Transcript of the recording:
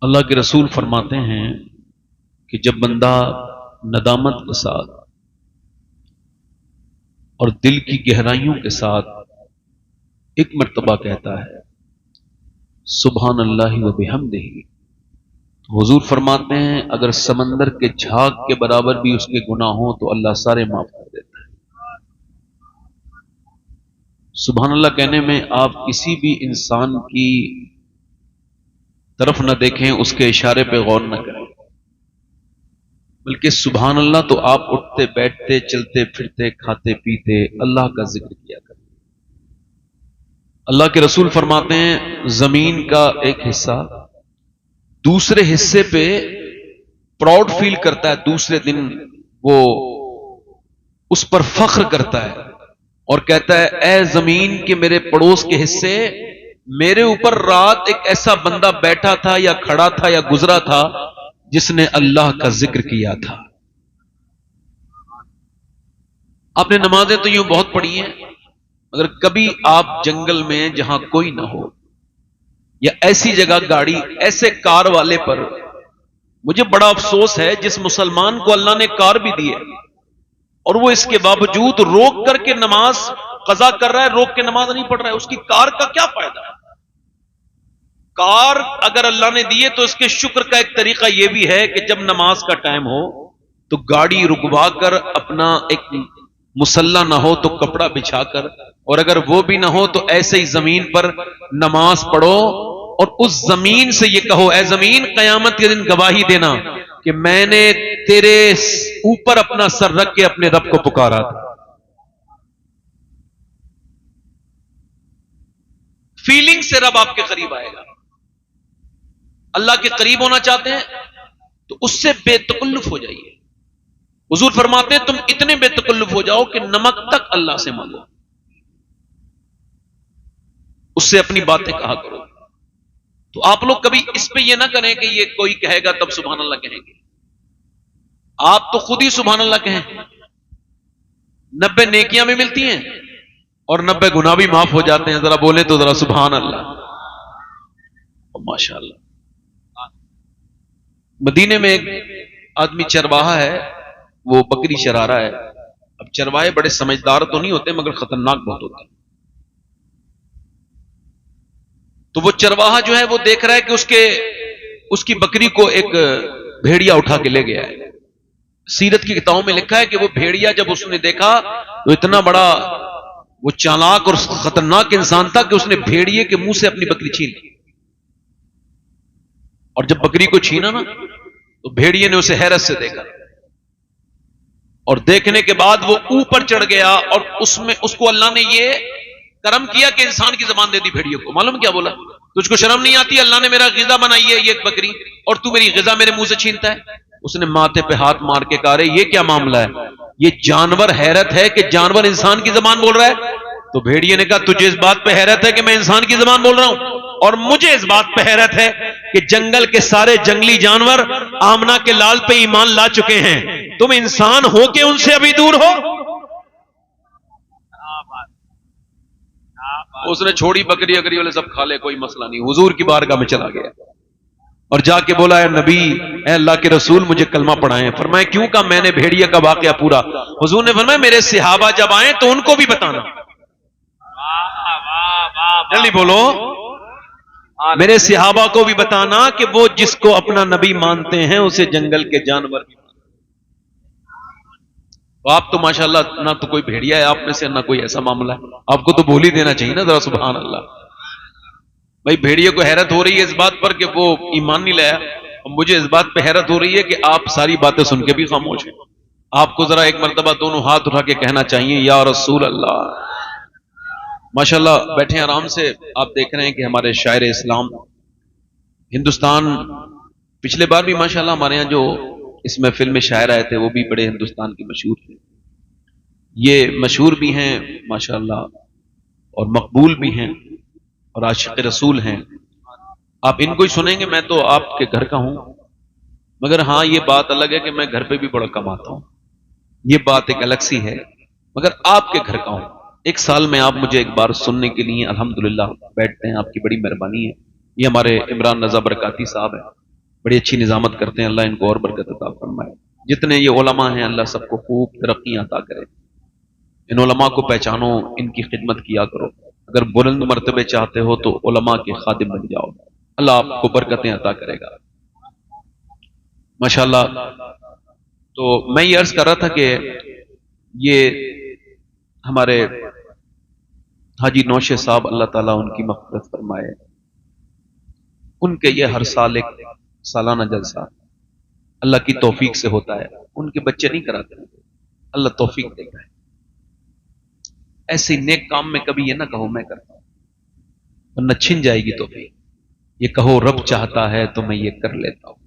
اللہ کے رسول فرماتے ہیں کہ جب بندہ ندامت کے ساتھ اور دل کی گہرائیوں کے ساتھ ایک مرتبہ کہتا ہے سبحان اللہ و بحمدہ، تو حضور فرماتے ہیں اگر سمندر کے جھاگ کے برابر بھی اس کے گناہ ہوں تو اللہ سارے معاف کر دیتا ہے۔ سبحان اللہ کہنے میں آپ کسی بھی انسان کی طرف نہ دیکھیں، اس کے اشارے پہ غور نہ کریں، بلکہ سبحان اللہ تو آپ اٹھتے بیٹھتے چلتے پھرتے کھاتے پیتے اللہ کا ذکر کیا کریں۔ اللہ کے رسول فرماتے ہیں زمین کا ایک حصہ دوسرے حصے پہ پراؤڈ فیل کرتا ہے، دوسرے دن وہ اس پر فخر کرتا ہے اور کہتا ہے اے زمین کے میرے پڑوس کے حصے، میرے اوپر رات ایک ایسا بندہ بیٹھا تھا یا کھڑا تھا یا گزرا تھا جس نے اللہ کا ذکر کیا تھا۔ آپ نے نمازیں تو یوں بہت پڑھی ہیں، اگر کبھی آپ جنگل میں جہاں کوئی نہ ہو یا ایسی جگہ گاڑی ایسے کار والے پر، مجھے بڑا افسوس ہے جس مسلمان کو اللہ نے کار بھی دی ہے اور وہ اس کے باوجود روک کر کے نماز قضا کر رہا ہے، روک کے نماز نہیں پڑھ رہا ہے، اس کی کار کا کیا فائدہ؟ کار اگر اللہ نے دی ہے تو اس کے شکر کا ایک طریقہ یہ بھی ہے کہ جب نماز کا ٹائم ہو تو گاڑی رکوا کر اپنا ایک مصلی نہ ہو تو کپڑا بچھا کر، اور اگر وہ بھی نہ ہو تو ایسے ہی زمین پر نماز پڑھو اور اس زمین سے یہ کہو اے زمین قیامت کے دن گواہی دینا کہ میں نے تیرے اوپر اپنا سر رکھ کے اپنے رب کو پکارا تھا۔ فیلنگ سے رب آپ کے قریب آئے گا۔ اللہ کے قریب ہونا چاہتے ہیں تو اس سے بے تکلف ہو جائیے۔ حضور فرماتے ہیں تم اتنے بے تکلف ہو جاؤ کہ نمک تک اللہ سے مانگو، اس سے اپنی باتیں کہا کرو۔ تو آپ لوگ کبھی اس پہ یہ نہ کریں کہ یہ کوئی کہے گا تب سبحان اللہ کہیں گے، آپ تو خود ہی سبحان اللہ کہیں۔ 90 نیکیاں بھی ملتی ہیں اور 90 گناہ بھی معاف ہو جاتے ہیں، ذرا بولیں تو ذرا سبحان اللہ، ماشاء اللہ۔ مدینے میں ایک آدمی چرواہا ہے، وہ بکری چرا رہا ہے۔ اب چرواہے بڑے سمجھدار تو نہیں ہوتے مگر خطرناک بہت ہوتے ہیں۔ تو وہ چرواہا جو ہے وہ دیکھ رہا ہے کہ اس کی بکری کو ایک بھیڑیا اٹھا کے لے گیا ہے۔ سیرت کی کتابوں میں لکھا ہے کہ وہ بھیڑیا جب اس نے دیکھا تو اتنا بڑا وہ چالاک اور خطرناک انسان تھا کہ اس نے بھیڑیے کے منہ سے اپنی بکری چھین لی، اور جب بکری کو چھینا نا تو بھیڑیے نے اسے حیرت سے دیکھا اور دیکھنے کے بعد وہ اوپر چڑھ گیا، اور اس کو اللہ نے یہ کرم کیا کہ انسان کی زبان دے دی بھیڑیے کو۔ معلوم کیا بولا؟ تجھ کو شرم نہیں آتی؟ اللہ نے میرا غذا بنائی ہے یہ بکری اور تو میری غذا میرے منہ سے چھینتا ہے؟ اس نے ماتھے پہ ہاتھ مار کے کہا رہے یہ کیا معاملہ ہے؟ یہ جانور حیرت ہے کہ جانور انسان کی زبان بول رہا ہے؟ تو بھیڑیے نے کہا تجھے اس بات پہ حیرت ہے کہ میں انسان کی زبان بول رہا ہوں، اور مجھے اس بات پہ حیرت ہے کہ جنگل کے سارے جنگلی جانور آمنہ کے لال پہ ایمان لا چکے ہیں، تم انسان ہو کے ان سے ابھی دور ہو۔ اس نے چھوڑی بکری، اگری والے سب کھا لے کوئی مسئلہ نہیں، حضور کی بارگاہ میں چلا گیا اور جا کے بولا اے نبی، اے اللہ کے رسول مجھے کلمہ پڑھائیں۔ فرمایا کیوں؟ کا میں نے بھیڑیا کا واقعہ پورا۔ حضور نے فرمایا میرے صحابہ جب آئیں تو ان کو بھی بتانا، جلدی بولو، میرے صحابہ کو بھی بتانا کہ وہ جس کو اپنا نبی مانتے ہیں اسے جنگل کے جانور بھی مانتے ہیں۔ آپ تو ماشاءاللہ نہ تو کوئی بھیڑیا ہے آپ میں سے، نہ کوئی ایسا معاملہ ہے، آپ کو تو بول ہی دینا چاہیے نا ذرا سبحان اللہ۔ بھائی بھیڑیے کو حیرت ہو رہی ہے اس بات پر کہ وہ ایمان نہیں لایا، اور مجھے اس بات پہ حیرت ہو رہی ہے کہ آپ ساری باتیں سن کے بھی خاموش ہیں۔ آپ کو ذرا ایک مرتبہ دونوں ہاتھ اٹھا کے کہنا چاہیے یا رسول اللہ۔ ماشاءاللہ بیٹھے آرام سے، آپ دیکھ رہے ہیں کہ ہمارے شاعر اسلام ہندوستان، پچھلے بار بھی ماشاءاللہ ہمارے یہاں جو اس محفل میں شاعر آئے تھے وہ بھی بڑے ہندوستان کے مشہور تھے، یہ مشہور بھی ہیں ماشاءاللہ اور مقبول بھی ہیں اور عاشق رسول ہیں۔ آپ ان کو ہی سنیں گے، میں تو آپ کے گھر کا ہوں، مگر ہاں یہ بات الگ ہے کہ میں گھر پہ بھی بڑا کماتا ہوں، یہ بات ایک الگ سی ہے، مگر آپ کے گھر کا ہوں۔ ایک سال میں آپ مجھے ایک بار سننے کے لیے الحمدللہ بیٹھتے ہیں، آپ کی بڑی مہربانی ہے۔ یہ ہمارے عمران رضا برکاتی صاحب ہیں، بڑی اچھی نظامت کرتے ہیں، اللہ ان کو اور برکت عطا فرمائے۔ جتنے یہ علماء ہیں اللہ سب کو خوب ترقی عطا کرے۔ ان علماء کو پہچانو، ان کی خدمت کیا کرو، اگر بلند مرتبے چاہتے ہو تو علماء کے خادم بن جاؤ، اللہ آپ کو برکتیں عطا کرے گا ماشاءاللہ۔ تو میں یہ عرض کر رہا تھا کہ یہ ہمارے حاجی نوشے صاحب، اللہ تعالیٰ ان کی مغفرت فرمائے، ان کے یہ ہر سال ایک سالانہ جلسہ اللہ کی توفیق سے ہوتا ہے، ان کے بچے نہیں کراتے، اللہ توفیق دیتا ہے۔ ایسے نیک کام میں کبھی یہ نہ کہو میں کرتا ہوں، ورنہ چھن جائے گی توفیق۔ یہ کہو رب چاہتا ہے تو میں یہ کر لیتا ہوں۔